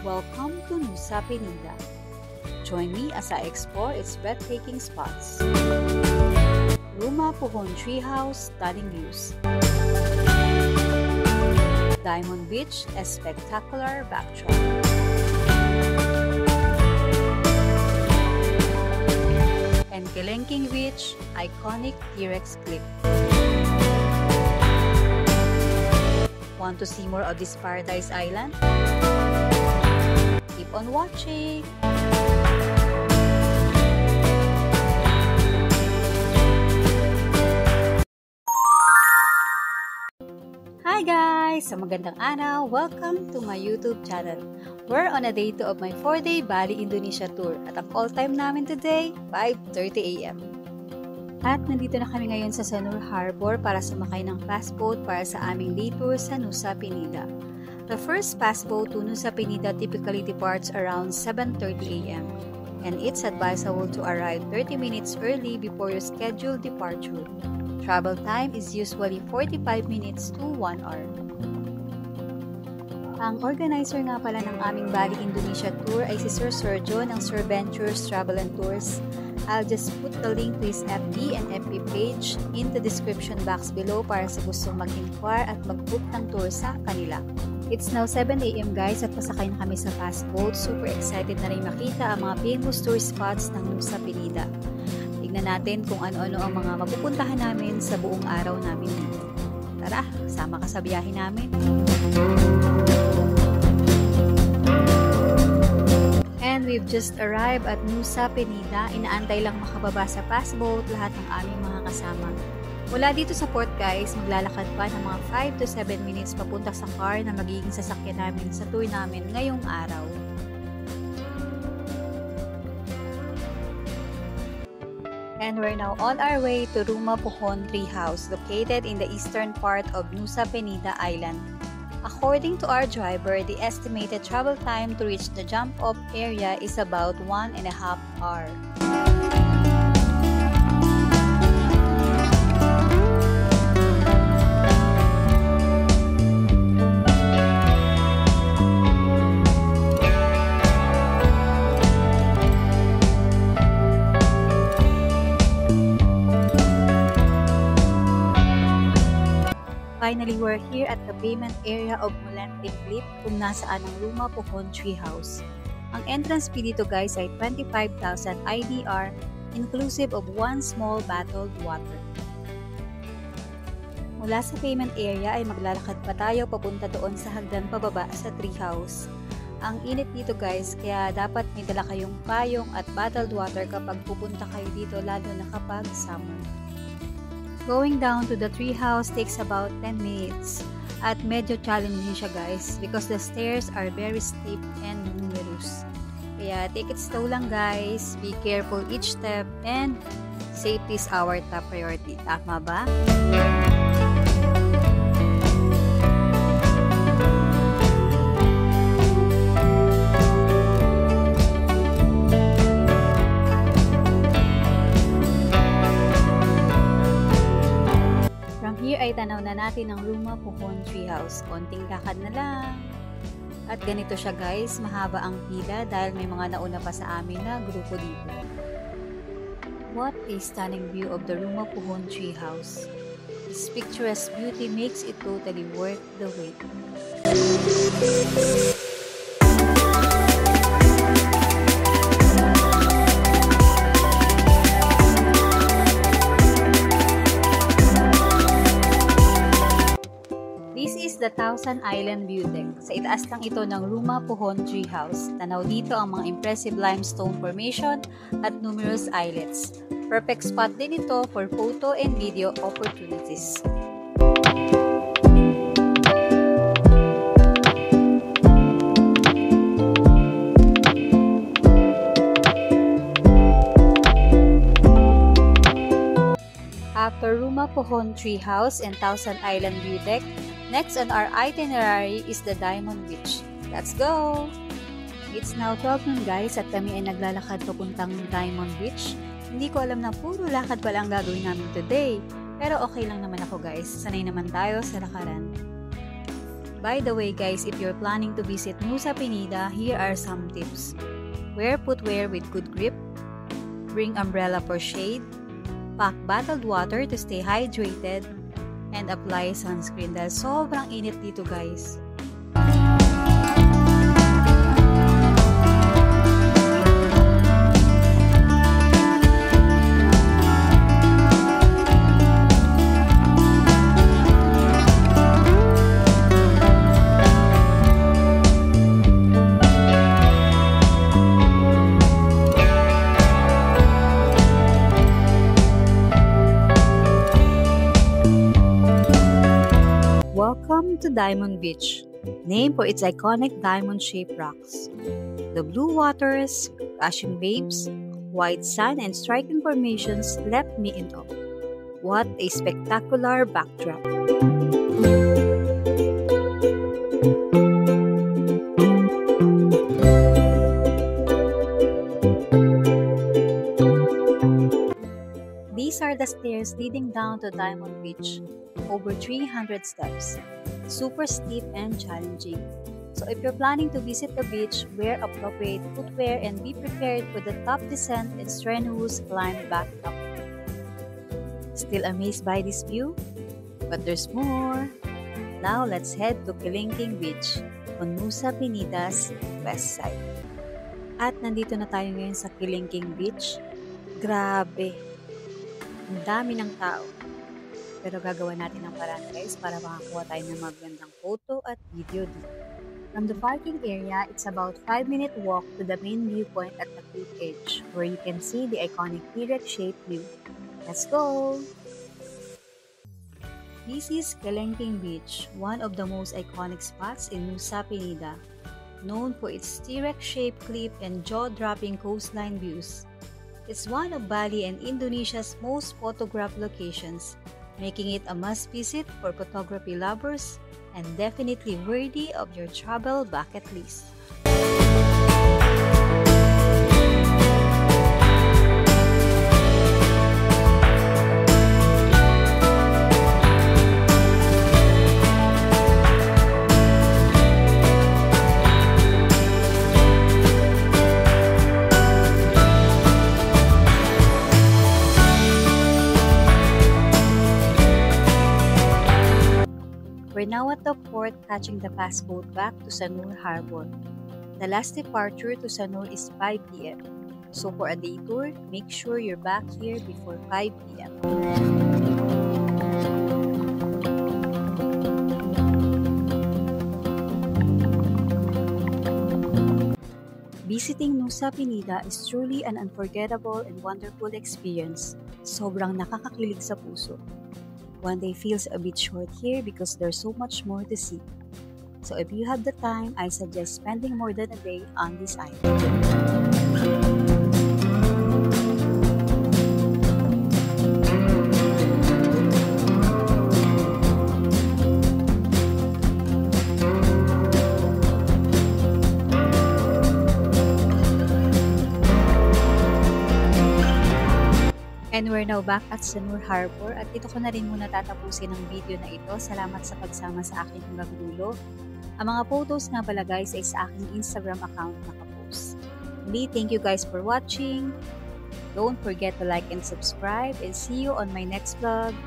Welcome to Nusa Penida. Join me as I explore its breathtaking spots. Rumah Pohon Treehouse, stunning views. Diamond Beach, a spectacular backdrop. And Kelengking Beach, iconic T-Rex cliff. Want to see more of this paradise island? Keep on watching! Hi guys! Sa magandang araw, welcome to my YouTube channel. We're on a day 2 of my 4-day Bali, Indonesia tour at ang call time namin today, 5:30 AM. At nandito na kami ngayon sa Sanur Harbor para sumakay ng fast boat para sa aming day tour sa Nusa Penida. The first fast boat to Nusa Penida typically departs around 7:30 AM and it's advisable to arrive 30 minutes early before your scheduled departure. Travel time is usually 45 minutes to 1 hour. Ang organizer nga pala ng aming Bali, Indonesia tour ay si Sir Sergio ng Sir Ventures Travel and Tours. I'll just put the link to his FB and FB page in the description box below para sa gustong mag-inquire at mag-book ng tour sa kanila. It's now 7 AM guys at pasakay na kami sa fast boat. Super excited na rin makita ang mga famous tour spots ng Nusa Penida. Tignan natin kung ano-ano ang mga mapupuntahan namin sa buong araw namin dito. Tara, sama ka sa biyahe namin! And we've just arrived at Nusa Penida. Inaantay lang makababa sa fast boat lahat ng aming mga kasama. Mula dito sa port guys, maglalakad pa ng mga 5 to 7 minutes papunta sa car na magiging sasakyan namin sa tour namin ngayong araw. And we're now on our way to Rumah Pohon Treehouse, located in the eastern part of Nusa Penida Island. According to our driver, the estimated travel time to reach the jump-off area is about 1.5 hours. Finally, we're here at the payment area of Kelengking Cliff kung nasaan ang Rumah Pohon Treehouse. Ang entrance fee dito guys ay 25,000 IDR inclusive of one small bottled water. Mula sa payment area ay maglalakad pa tayo papunta doon sa hagdan pababa sa treehouse. Ang init dito guys kaya dapat may dala kayong payong at bottled water kapag pupunta kayo dito lalo na kapag summer. Going down to the treehouse takes about 10 minutes at medyo challenging siya guys because the stairs are very steep and numerous. Kaya take it slow lang guys, be careful each step and safety is our top priority. Tama ba? Here ay tanaw na natin ang Rumah Pohon Treehouse. Konting lakad na lang. At ganito siya guys, mahaba ang pila dahil may mga nauna pa sa amin na grupo dito. What a stunning view of the Rumah Pohon Treehouse. This picturesque beauty makes it totally worth the wait. The Thousand Island View Deck. Sa itaas lang ito ng Rumah Pohon Treehouse. Tanaw dito ang mga impressive limestone formation at numerous islets. Perfect spot din ito for photo and video opportunities. After Rumah Pohon Treehouse and Thousand Island View Deck, next on our itinerary is the Diamond Beach. Let's go! It's now 12 noon guys at kami ay naglalakad papuntang Diamond Beach. Hindi ko alam na puro lakad pala ang gagawin namin today. Pero okay lang naman ako guys, sanay naman tayo sa lakaran. By the way guys, if you're planning to visit Nusa Penida, here are some tips. Wear footwear with good grip, bring umbrella for shade, pack bottled water to stay hydrated, and apply sunscreen dahil sobrang init dito guys. Welcome to Diamond Beach, named for its iconic diamond-shaped rocks. The blue waters, crashing waves, white sand, and striking formations left me in awe. What a spectacular backdrop! These are the stairs leading down to Diamond Beach. Over 300 steps, super steep and challenging. So if you're planning to visit the beach, wear appropriate footwear and be prepared for the tough descent and strenuous climb back up. Still amazed by this view? But there's more! Now let's head to Kilingking Beach on Nusa Penida's west side. At nandito na tayo ngayon sa Kilingking Beach. Grabe! Ang dami ng tao. Pero gagawa natin ng paraan guys para makakuha tayo ng magandang photo at video dito. From the parking area, it's about 5-minute walk to the main viewpoint at the cliff edge where you can see the iconic T-Rex shaped view. Let's go! This is Kilingking Beach, one of the most iconic spots in Nusa Penida, known for its T-Rex shaped cliff and jaw-dropping coastline views. It's one of Bali and Indonesia's most photographed locations, making it a must-visit for photography lovers and definitely worthy of your travel bucket list. We're now at the port catching the fast boat back to Sanur Harbor. The last departure to Sanur is 5 p.m. So for a day tour, make sure you're back here before 5 p.m. Visiting Nusa Penida is truly an unforgettable and wonderful experience. Sobrang nakakakilig sa puso. One day feels a bit short here because there's so much more to see. So if you have the time, I suggest spending more than a day on this island. And we're now back at Sanur Harbor at dito ko na rin muna tatapusin ang video na ito. Salamat sa pagsama sa akin hanggang dulo. Ang mga photos nga pala guys ay sa aking Instagram account nakapost. Muli, thank you guys for watching. Don't forget to like and subscribe and see you on my next vlog,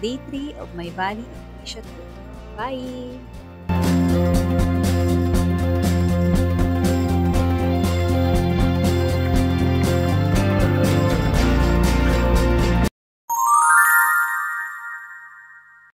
Day 3 of my Bali Indonesia tour. Bye!